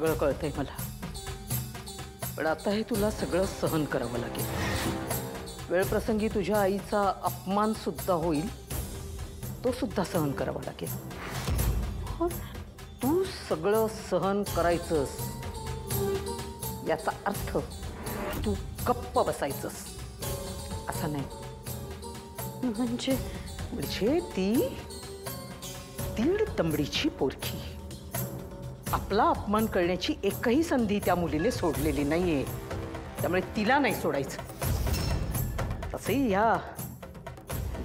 सगळं कळतंय मला, पण आता हे तुला सगळं सहन करावं लागेल. वेळप्रसंगी तुझ्या आईचा अपमान सुद्धा होईल, तो सुद्धा सहन करावा लागेल. तू सगळं सहन करायचंस याचा अर्थ तू गप्प बसायचंस असा नाही. म्हणजे ती तीड तंबडीची पोरखी. आपला अपमान करण्याची एकही संधी त्या मुलीने सोडलेली नाहीये, त्यामुळे तिला नाही सोडायचं. तसंही ह्या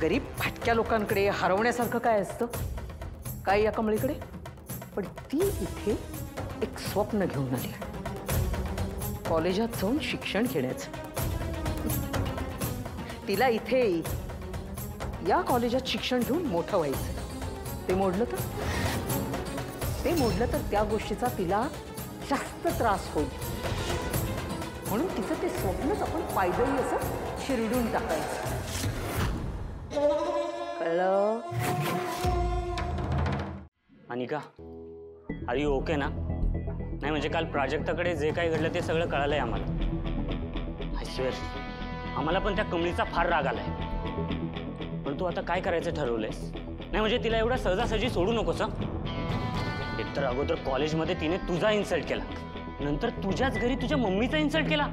गरीब फाटक्या लोकांकडे हरवण्यासारखं काय असतं काय या कमळीकडे? पण ती इथे एक स्वप्न घेऊन आली, कॉलेजात जाऊन शिक्षण घेण्याचं. तिला इथे या कॉलेजात शिक्षण घेऊन मोठं व्हायचं. ते मोडलं तर त्या गोष्टीचा तिला जास्त त्रास होईल. म्हणून तिचं ते स्वप्नच आपण पायदळी असं शिरडून टाकायचं. कळलं? अनिका, आर यू ओके ना? नाही म्हणजे काल प्राजक्ताकडे जे काही घडलं ते सगळं कळालंय आम्हाला. आय स्वेअर आम्हाला पण त्या कमळीचा फार राग आलाय. पण तू आता काय करायचं ठरवलंयस? नाही म्हणजे तिला एवढा सहजासहजी सोडू नकोस. एकतर अगोदर कॉलेजमध्ये तिने तुझा इन्सल्ट केला, नंतर तुझ्याच घरी तुझ्या मम्मीचा इन्सल्ट केला,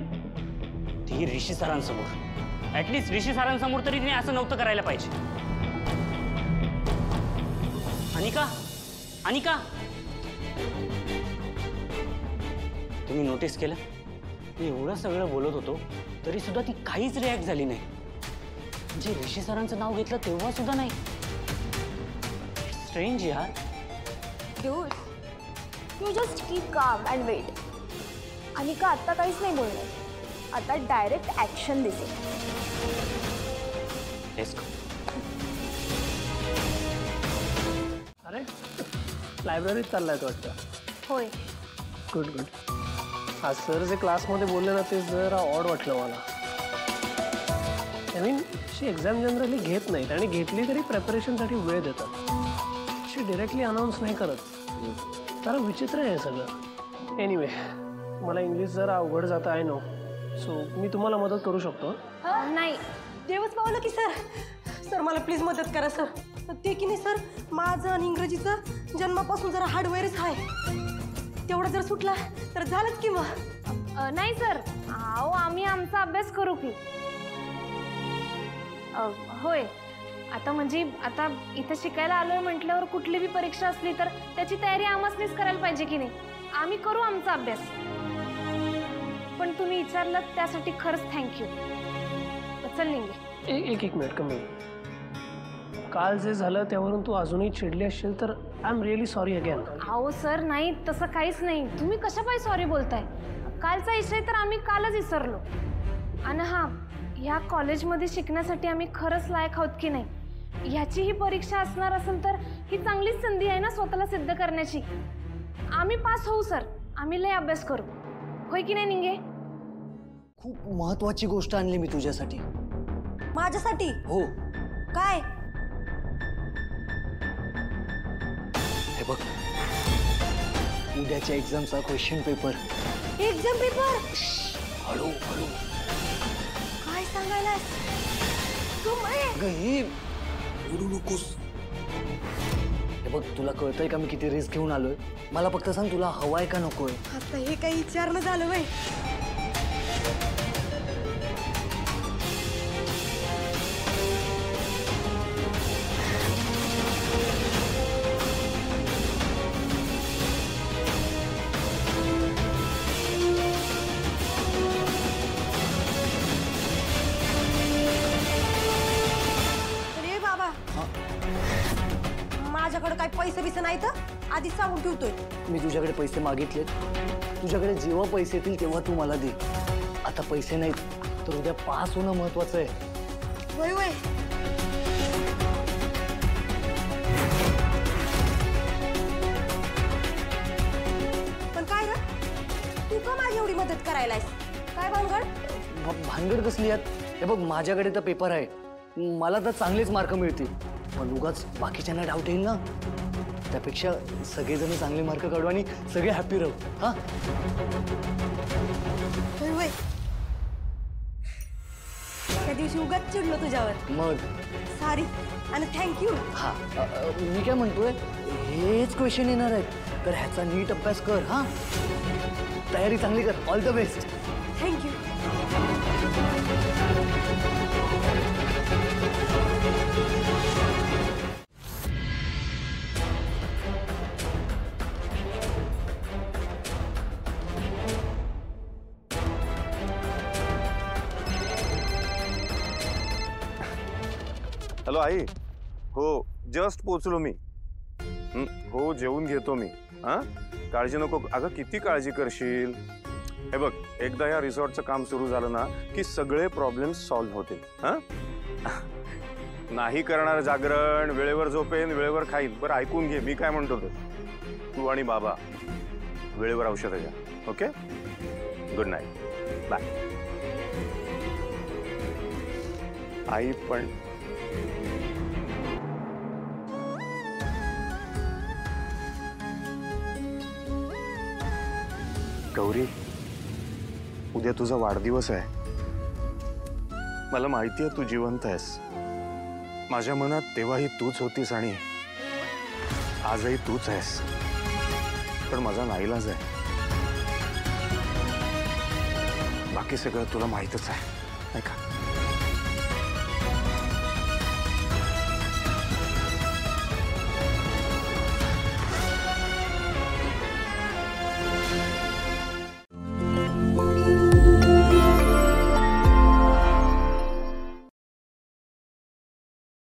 ती ऋषी सरांसमोर. ऍटलिस्ट ऋषी सरांसमोर तरी तिने असं नव्हतं करायला पाहिजे. अनिका, अनिका, तुम्ही नोटीस केलं मी एवढं सगळं बोलत होतो तरी सुद्धा ती काहीच रिॲक्ट झाली नाही. म्हणजे ऋषी सरांचं नाव घेतलं तेव्हा सुद्धा नाही. स्ट्रेंज यार. Dude, you just keep calm and wait. Anika आता काहीच नाही बोलणार, आता डायरेक्ट ऍक्शन दिसेल. अरे लायब्ररीत चाललाय तो वाटतं. होय. Good good. आज सर जे क्लासमध्ये बोलले ना ते जरा ऑड वाटलं मला. I mean she exam generally घेत नाहीत आणि घेतली तरी प्रेपरेशनसाठी वेळ देतात. शी डिरेक्टली अनाऊन्स नाही करत. तर विचित्र आहे सगळं. एनिवे मला इंग्लिश जरा अवघड जातं आहे नो, सो मी तुम्हाला मदत करू शकतो. नाही. देवच पावलं की सर मला प्लीज मदत करा सर. ते की नाही सर, माझं आणि इंग्रजीचं जन्मापासून जरा हार्डवेअरच आहे. तेवढा जर सुटला तर झालंच की मग. नाही सर, अहो आम्ही आमचा अभ्यास करू की. होय. आता म्हणजे आता इथं शिकायला आलोय म्हटल्यावर कुठली बी परीक्षा असली तर त्याची तयारी आम्हासनीच करायला पाहिजे की नाही. आम्ही करू आमचा अभ्यास. पण तुम्ही विचारलं त्यासाठी खरंच थँक्यू. चल निघे. एक मिनिट कमी. काल जे झालं त्यावरून तू अजूनही चिडली असशील तर I am really sorry again. अहो सर नाही, तसं काहीच नाही. तुम्ही कशापायी सॉरी बोलताय? कालचा विषय तर आम्ही कालच विसरलो. आणि हां, ह्या कॉलेजमध्ये शिकण्यासाठी आम्ही खरंच लायक आहोत की नाही ह्याची ही परीक्षा असणार असेल तर ही चांगलीच संधी आहे ना स्वतःला सिद्ध करण्याची. आम्ही पास होऊ सर. आम्ही लय अभ्यास करू. होय की नाही निंगे? खूप महत्वाची गोष्ट आणली मी तुझ्यासाठी. माझ्यासाठी? हो. काय? हे बघ, उद्याच्या एक्झामचा क्वेश्चन पेपर. Exam paper? हळू हळू. काय सांगायला तू? हे उडू नकोस. हे बघ, तुला कळतंय का मी किती रिस्क घेऊन आलोय? मला फक्त सांग तुला हवाय का नकोय? आता हे काही विचारणं झालं वय. माझ्याकडे काय पैसे बिसे नाही तर आधीच सांगून ठेवतोय. मी तुझ्याकडे पैसे मागितलेत. तुझ्याकडे जेव्हा पैसे येतील तेव्हा तू मला दे. आता पैसे नाहीत तर उद्या पास होणं महत्वाचं आहे. वय वय. पण काय रे, तू का माझी एवढी मदत करायलास? काय भानगड? भानगड कसली यात? हे बघ, माझ्याकडे तर पेपर आहे. मला तर चांगलेच मार्क मिळतील. पण उगाच बाकीच्यांना डाऊट येईल ना. त्यापेक्षा सगळेजण चांगले मार्क काढू आणि सगळे हॅपी राहू. हा होय होय. त्या दिवशी उगाच चिडलो तुझ्यावर. मग सॉरी आणि थँक्यू. हा मी काय म्हणतोय, हेच क्वेश्चन येणार आहेत तर ह्याचा नीट अभ्यास कर. हा तयारी चांगली कर. All the best. Thank you. Hello आई. हो जस्ट पोचलो मी. हो जेवून घेतो मी. हां काळजी नको. अगं किती काळजी करशील. हे बघ एकदा या रिसॉर्टचं काम सुरू झालं ना की सगळे प्रॉब्लेम्स सॉल्व्ह होतील. हां नाही करणार जागरण, वेळेवर झोपेन, वेळेवर खाईन. बरं ऐकून घे मी काय म्हणतो ते. तू आणि बाबा वेळेवर औषधं घ्या. Okay good night. बाय. आई पण गौरी उद्या तुझा वाढदिवस आहे. मला माहिती आहे तू जिवंत आहेस. माझ्या मनात तेव्हाही तूच होतीस आणि आजही तूच आहेस. पण माझा नाईलाज आहे. बाकी सगळं तुला माहीतच आहे नाही का.